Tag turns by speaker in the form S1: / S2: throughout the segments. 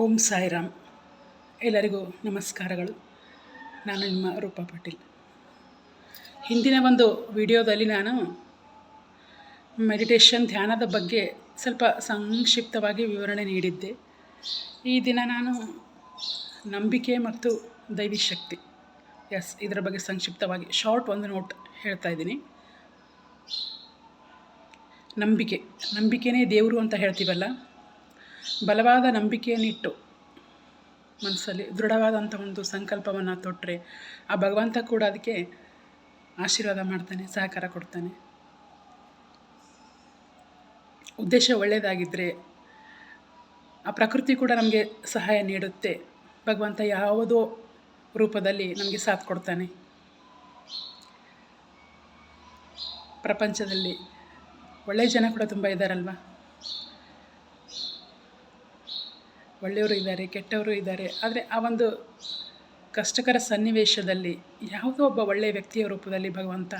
S1: ಓಂ ಸಾಯಿರಾಮ್. ಎಲ್ಲರಿಗೂ ನಮಸ್ಕಾರಗಳು. ನಾನು ನಿಮ್ಮ ರೂಪಾ ಪಾಟೀಲ್. ಹಿಂದಿನ ಒಂದು ವಿಡಿಯೋದಲ್ಲಿ ನಾನು ಮೆಡಿಟೇಷನ್ ಧ್ಯಾನದ ಬಗ್ಗೆ ಸ್ವಲ್ಪ ಸಂಕ್ಷಿಪ್ತವಾಗಿ ವಿವರಣೆ ನೀಡಿದ್ದೆ. ಈ ದಿನ ನಾನು ನಂಬಿಕೆ ಮತ್ತು ದೈವಿ ಶಕ್ತಿ ಇದರ ಬಗ್ಗೆ ಸಂಕ್ಷಿಪ್ತವಾಗಿ ಶಾರ್ಟ್ ಒಂದು ನೋಟ್ ಹೇಳ್ತಾ ಇದ್ದೀನಿ. ನಂಬಿಕೆನೇ ದೇವರು ಅಂತ ಹೇಳ್ತೀವಲ್ಲ, ಬಲವಾದ ನಂಬಿಕೆಯನ್ನಿಟ್ಟು ಮನಸ್ಸಲ್ಲಿ ದೃಢವಾದಂಥ ಒಂದು ಸಂಕಲ್ಪವನ್ನು ತೊಟ್ಟರೆ ಆ ಭಗವಂತ ಕೂಡ ಅದಕ್ಕೆ ಆಶೀರ್ವಾದ ಮಾಡ್ತಾನೆ, ಸಹಕಾರ ಕೊಡ್ತಾನೆ. ಉದ್ದೇಶ ಒಳ್ಳೆಯದಾಗಿದ್ದರೆ ಆ ಪ್ರಕೃತಿ ಕೂಡ ನಮಗೆ ಸಹಾಯ ನೀಡುತ್ತೆ. ಭಗವಂತ ಯಾವುದೋ ರೂಪದಲ್ಲಿ ನಮಗೆ ಸಾಥ್ ಕೊಡ್ತಾನೆ. ಪ್ರಪಂಚದಲ್ಲಿ ಒಳ್ಳೆಯ ಜನ ಕೂಡ ತುಂಬ ಇದ್ದಾರಲ್ವ. ಒಳ್ಳೆಯವರು ಇದ್ದಾರೆ, ಕೆಟ್ಟವರು ಇದ್ದಾರೆ. ಆದರೆ ಆ ಒಂದು ಕಷ್ಟಕರ ಸನ್ನಿವೇಶದಲ್ಲಿ ಯಾವುದೋ ಒಬ್ಬ ಒಳ್ಳೆಯ ವ್ಯಕ್ತಿಯ ರೂಪದಲ್ಲಿ ಭಗವಂತ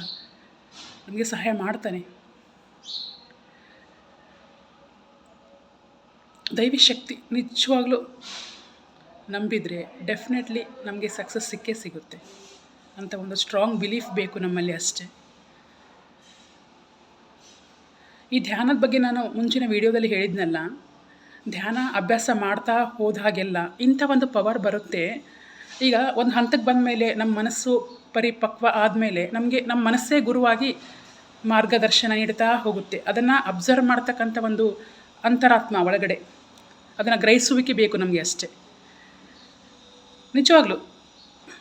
S1: ನಮಗೆ ಸಹಾಯ ಮಾಡ್ತಾನೆ. ದೈವಿ ಶಕ್ತಿ ನಿಜವಾಗ್ಲೂ ನಂಬಿದರೆ ಡೆಫಿನೆಟ್ಲಿ ನಮಗೆ ಸಕ್ಸಸ್ ಸಿಕ್ಕೇ ಸಿಗುತ್ತೆ ಅಂತ ಒಂದು ಸ್ಟ್ರಾಂಗ್ ಬಿಲೀಫ್ ಬೇಕು ನಮ್ಮಲ್ಲಿ ಅಷ್ಟೇ. ಈ ಧ್ಯಾನದ ಬಗ್ಗೆ ನಾನು ಮುಂಚಿನ ವಿಡಿಯೋದಲ್ಲಿ ಹೇಳಿದ್ನಲ್ಲ, ಧ್ಯಾನ ಅಭ್ಯಾಸ ಮಾಡ್ತಾ ಹೋದ ಹಾಗೆಲ್ಲ ಇಂಥ ಒಂದು ಪವರ್ ಬರುತ್ತೆ. ಈಗ ಒಂದು ಹಂತಕ್ಕೆ ಬಂದ ಮೇಲೆ ನಮ್ಮ ಮನಸ್ಸು ಪರಿಪಕ್ವ ಆದಮೇಲೆ ನಮಗೆ ನಮ್ಮ ಮನಸ್ಸೇ ಗುರುವಾಗಿ ಮಾರ್ಗದರ್ಶನ ನೀಡ್ತಾ ಹೋಗುತ್ತೆ. ಅದನ್ನು ಅಬ್ಸರ್ವ್ ಮಾಡ್ತಕ್ಕಂಥ ಒಂದು ಅಂತರಾತ್ಮ ಒಳಗಡೆ, ಅದನ್ನು ಗ್ರಹಿಸುವಿಕೆ ಬೇಕು ನಮಗೆ ಅಷ್ಟೇ. ನಿಜವಾಗ್ಲೂ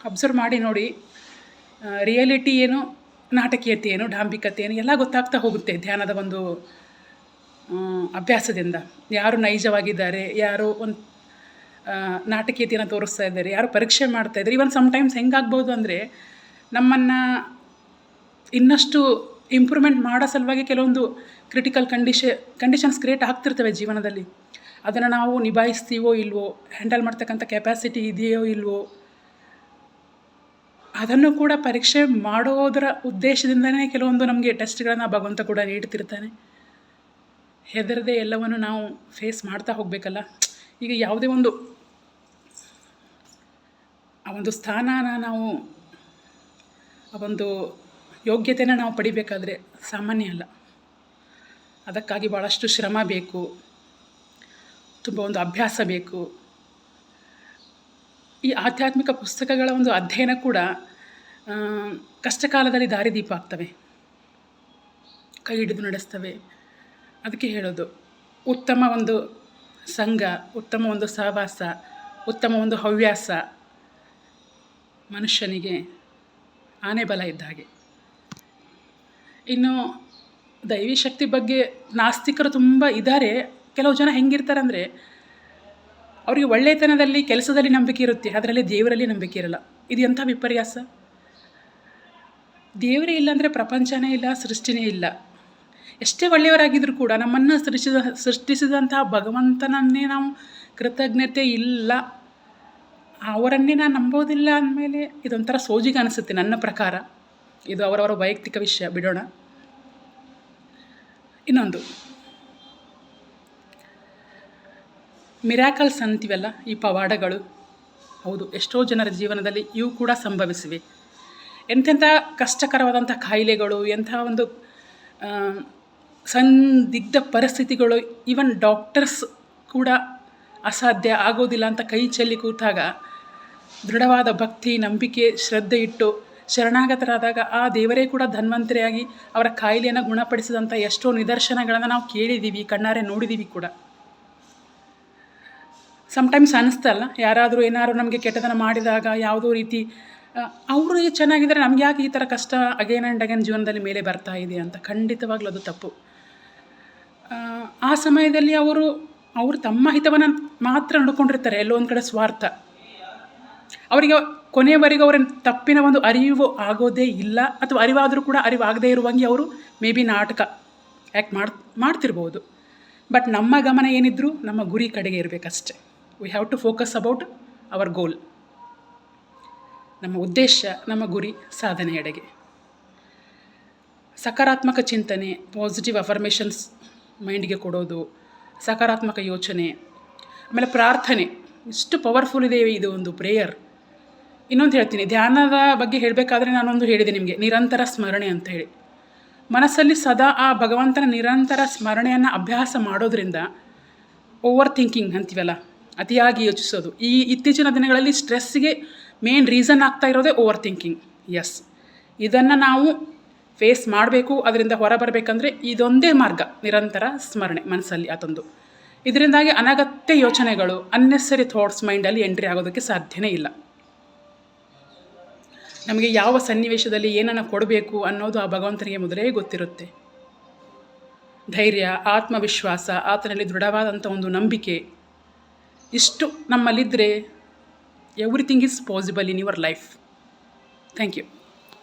S1: ಅಬ್ಸರ್ವ್ ಮಾಡಿ ನೋಡಿ, ರಿಯಾಲಿಟಿ ಏನು, ನಾಟಕೀಯತೆ ಏನು, ಡಾಂಬಿಕತೆ ಏನು ಎಲ್ಲ ಗೊತ್ತಾಗ್ತಾ ಹೋಗುತ್ತೆ ಧ್ಯಾನದ ಒಂದು ಅಭ್ಯಾಸದಿಂದ. ಯಾರು ನೈಜವಾಗಿದ್ದಾರೆ, ಯಾರು ಒಂದು ನಾಟಕೀಯತೆಯನ್ನು ತೋರಿಸ್ತಾ ಇದ್ದಾರೆ, ಯಾರು ಪರೀಕ್ಷೆ ಮಾಡ್ತಾ ಇದ್ದಾರೆ. ಇವನ್ ಸಮ್ಟೈಮ್ಸ್ ಹೆಂಗಾಗ್ಬೋದು ಅಂದರೆ, ನಮ್ಮನ್ನು ಇನ್ನಷ್ಟು ಇಂಪ್ರೂವ್ಮೆಂಟ್ ಮಾಡೋ ಸಲುವಾಗಿ ಕೆಲವೊಂದು ಕ್ರಿಟಿಕಲ್ ಕಂಡೀಷನ್ಸ್ ಕ್ರಿಯೇಟ್ ಆಗ್ತಿರ್ತವೆ ಜೀವನದಲ್ಲಿ. ಅದನ್ನು ನಾವು ನಿಭಾಯಿಸ್ತೀವೋ ಇಲ್ವೋ, ಹ್ಯಾಂಡಲ್ ಮಾಡ್ತಕ್ಕಂಥ ಕೆಪಾಸಿಟಿ ಇದೆಯೋ ಇಲ್ವೋ, ಅದನ್ನು ಕೂಡ ಪರೀಕ್ಷೆ ಮಾಡೋದರ ಉದ್ದೇಶದಿಂದನೇ ಕೆಲವೊಂದು ನಮಗೆ ಟೆಸ್ಟ್ಗಳನ್ನು ಭಗವಂತ ಕೂಡ ನೀಡ್ತಿರ್ತಾನೆ. ಹೆದರದೆ ಎಲ್ಲವನ್ನು ನಾವು ಫೇಸ್ ಮಾಡ್ತಾ ಹೋಗಬೇಕಲ್ಲ. ಈಗ ಯಾವುದೇ ಒಂದು ಆ ಒಂದು ಸ್ಥಾನನ ನಾವು, ಆ ಒಂದು ಯೋಗ್ಯತೆನ ನಾವು ಪಡಿಬೇಕಾದ್ರೆ ಸಾಮಾನ್ಯ ಅಲ್ಲ. ಅದಕ್ಕಾಗಿ ಭಾಳಷ್ಟು ಶ್ರಮ ಬೇಕು, ತುಂಬ ಒಂದು ಅಭ್ಯಾಸ ಬೇಕು. ಈ ಆಧ್ಯಾತ್ಮಿಕ ಪುಸ್ತಕಗಳ ಒಂದು ಅಧ್ಯಯನ ಕೂಡ ಕಷ್ಟಕಾಲದಲ್ಲಿ ದಾರಿದೀಪ ಆಗ್ತವೆ, ಕೈ ಹಿಡಿದು ನಡೆಸ್ತವೆ. ಅದಕ್ಕೆ ಹೇಳೋದು, ಉತ್ತಮ ಒಂದು ಸಂಘ, ಉತ್ತಮ ಒಂದು ಸಹವಾಸ, ಉತ್ತಮ ಒಂದು ಹವ್ಯಾಸ ಮನುಷ್ಯನಿಗೆ ಆನೆ ಬಲ ಇದ್ದ ಹಾಗೆ. ಇನ್ನು ದೈವಿ ಶಕ್ತಿ ಬಗ್ಗೆ ನಾಸ್ತಿಕರು ತುಂಬ ಇದ್ದಾರೆ. ಕೆಲವು ಜನ ಹೆಂಗಿರ್ತಾರೆ ಅಂದರೆ, ಅವರಿಗೆ ಒಳ್ಳೆಯತನದಲ್ಲಿ, ಕೆಲಸದಲ್ಲಿ ನಂಬಿಕೆ ಇರುತ್ತೆ, ಅದರಲ್ಲಿ ದೇವರಲ್ಲಿ ನಂಬಿಕೆ ಇರಲ್ಲ. ಇದು ಎಂಥ ವಿಪರ್ಯಾಸ. ದೇವರೇ ಇಲ್ಲ ಅಂದರೆ ಪ್ರಪಂಚನೇ ಇಲ್ಲ, ಸೃಷ್ಟಿನೇ ಇಲ್ಲ. ಎಷ್ಟೇ ಒಳ್ಳೆಯವರಾಗಿದ್ದರೂ ಕೂಡ ನಮ್ಮನ್ನು ಸೃಷ್ಟಿಸಿದಂತಹ ಭಗವಂತನನ್ನೇ ನಾವು ಕೃತಜ್ಞತೆ ಇಲ್ಲ, ಅವರನ್ನೇ ನಾನು ನಂಬೋದಿಲ್ಲ ಅಂದಮೇಲೆ ಇದೊಂಥರ ಸೋಜಿಗೆ ಅನಿಸುತ್ತೆ ನನ್ನ ಪ್ರಕಾರ. ಇದು ಅವರವರ ವೈಯಕ್ತಿಕ ವಿಷಯ, ಬಿಡೋಣ. ಇನ್ನೊಂದು, ಮಿರಾಕಲ್ಸ್ ಅಂತೀವಲ್ಲ, ಈ ಪವಾಡಗಳು, ಹೌದು, ಎಷ್ಟೋ ಜನರ ಜೀವನದಲ್ಲಿ ಇವು ಕೂಡ ಸಂಭವಿಸಿವೆ. ಎಂತೆಂಥ ಕಷ್ಟಕರವಾದಂಥ ಕಾಯಿಲೆಗಳು, ಎಂಥ ಒಂದು ಸಂದಿಗ್ಧ ಪರಿಸ್ಥಿತಿಗಳು, ಈವನ್ ಡಾಕ್ಟರ್ಸ್ ಕೂಡ ಅಸಾಧ್ಯ ಆಗೋದಿಲ್ಲ ಅಂತ ಕೈ ಚೆಲ್ಲಿ ಕೂತಾಗ ದೃಢವಾದ ಭಕ್ತಿ, ನಂಬಿಕೆ, ಶ್ರದ್ಧೆ ಇಟ್ಟು ಶರಣಾಗತರಾದಾಗ ಆ ದೇವರೇ ಕೂಡ ಧನ್ವಂತರಿಯಾಗಿ ಅವರ ಕಾಯಿಲೆಯನ್ನು ಗುಣಪಡಿಸಿದಂಥ ಎಷ್ಟೋ ನಿದರ್ಶನಗಳನ್ನು ನಾವು ಕೇಳಿದ್ದೀವಿ, ಕಣ್ಣಾರೆ ನೋಡಿದ್ದೀವಿ ಕೂಡ. ಸಮ್ಟೈಮ್ಸ್ ಅನ್ನಿಸ್ತಲ್ಲ, ಯಾರಾದರೂ ಏನಾದ್ರು ನಮಗೆ ಕೆಟ್ಟತನ ಮಾಡಿದಾಗ, ಯಾವುದೋ ರೀತಿ ಅವರು ಚೆನ್ನಾಗಿದ್ದರೆ ನಮ್ಗೆ ಯಾಕೆ ಈ ಥರ ಕಷ್ಟ ಅಗೇನ್ ಆ್ಯಂಡ್ ಅಗೇನ್ ಜೀವನದಲ್ಲಿ ಮೇಲೆ ಬರ್ತಾ ಇದೆ ಅಂತ. ಖಂಡಿತವಾಗ್ಲೂ ಅದು ತಪ್ಪು. ಆ ಸಮಯದಲ್ಲಿ ಅವರು ತಮ್ಮ ಹಿತವನ್ನು ಮಾತ್ರ ನೋಡ್ಕೊಂಡಿರ್ತಾರೆ, ಎಲ್ಲೋ ಒಂದು ಕಡೆ ಸ್ವಾರ್ಥ. ಅವರಿಗೆ ಕೊನೆಯವರೆಗೂ ಅವರ ತಪ್ಪಿನ ಒಂದು ಅರಿವು ಆಗೋದೇ ಇಲ್ಲ, ಅಥವಾ ಅರಿವಾದರೂ ಕೂಡ ಅರಿವಾಗದೇ ಇರುವಂಗೆ ಅವರು ಮೇ ಬಿ ನಾಟಕ ಆ್ಯಕ್ಟ್ ಮಾಡ್ತಿರ್ಬೋದು. ಬಟ್ ನಮ್ಮ ಗಮನ ಏನಿದ್ರೂ ನಮ್ಮ ಗುರಿ ಕಡೆಗೆ ಇರಬೇಕಷ್ಟೆ. We have to focus about our goal. ನಮ್ಮ ಉದ್ದೇಶ, ನಮ್ಮ ಗುರಿ ಸಾಧನೆಯೆಡೆಗೆ. ಸಕಾರಾತ್ಮಕ ಚಿಂತನೆ, ಪಾಸಿಟಿವ್ ಅಫರ್ಮೇಷನ್ಸ್ ಮೈಂಡಿಗೆ ಕೊಡೋದು, ಸಕಾರಾತ್ಮಕ ಯೋಚನೆ, ಆಮೇಲೆ ಪ್ರಾರ್ಥನೆ. ಇಷ್ಟು ಪವರ್ಫುಲ್ ಇದೆ ಇದು ಒಂದು ಪ್ರೇಯರ್. ಇನ್ನೊಂದು ಹೇಳ್ತೀನಿ, ಧ್ಯಾನದ ಬಗ್ಗೆ ಹೇಳಬೇಕಾದ್ರೆ ನಾನೊಂದು ಹೇಳಿದೆ ನಿಮಗೆ, ನಿರಂತರ ಸ್ಮರಣೆ ಅಂತ ಹೇಳಿ. ಮನಸ್ಸಲ್ಲಿ ಸದಾ ಆ ಭಗವಂತನ ನಿರಂತರ ಸ್ಮರಣೆಯನ್ನು ಅಭ್ಯಾಸ ಮಾಡೋದ್ರಿಂದ ಓವರ್ ಥಿಂಕಿಂಗ್ ಅಂತೀವಲ್ಲ, ಅತಿಯಾಗಿ ಯೋಚಿಸೋದು, ಈ ಇತ್ತೀಚಿನ ದಿನಗಳಲ್ಲಿ ಸ್ಟ್ರೆಸ್ಸಿಗೆ ಮೇನ್ ರೀಸನ್ ಆಗ್ತಾ ಇರೋದೇ ಓವರ್ ಥಿಂಕಿಂಗ್. ಎಸ್, ಇದನ್ನು ನಾವು ಫೇಸ್ ಮಾಡಬೇಕು. ಅದರಿಂದ ಹೊರಬರಬೇಕಂದ್ರೆ ಇದೊಂದೇ ಮಾರ್ಗ, ನಿರಂತರ ಸ್ಮರಣೆ ಮನಸ್ಸಲ್ಲಿ ಅದೊಂದು. ಇದರಿಂದಾಗಿ ಅನಗತ್ಯ ಯೋಚನೆಗಳು, ಅನ್ನೆಸರಿ ಥಾಟ್ಸ್ ಮೈಂಡಲ್ಲಿ ಎಂಟ್ರಿ ಆಗೋದಕ್ಕೆ ಸಾಧ್ಯನೇ ಇಲ್ಲ. ನಮಗೆ ಯಾವ ಸನ್ನಿವೇಶದಲ್ಲಿ ಏನನ್ನು ಕೊಡಬೇಕು ಅನ್ನೋದು ಆ ಭಗವಂತನಿಗೆ ಮೊದಲೇ ಗೊತ್ತಿರುತ್ತೆ. ಧೈರ್ಯ, ಆತ್ಮವಿಶ್ವಾಸ, ಆತನಲ್ಲಿ ದೃಢವಾದಂಥ ಒಂದು ನಂಬಿಕೆ, ಇಷ್ಟು ನಮ್ಮಲ್ಲಿದ್ದರೆ everything is possible in your life. Thank you.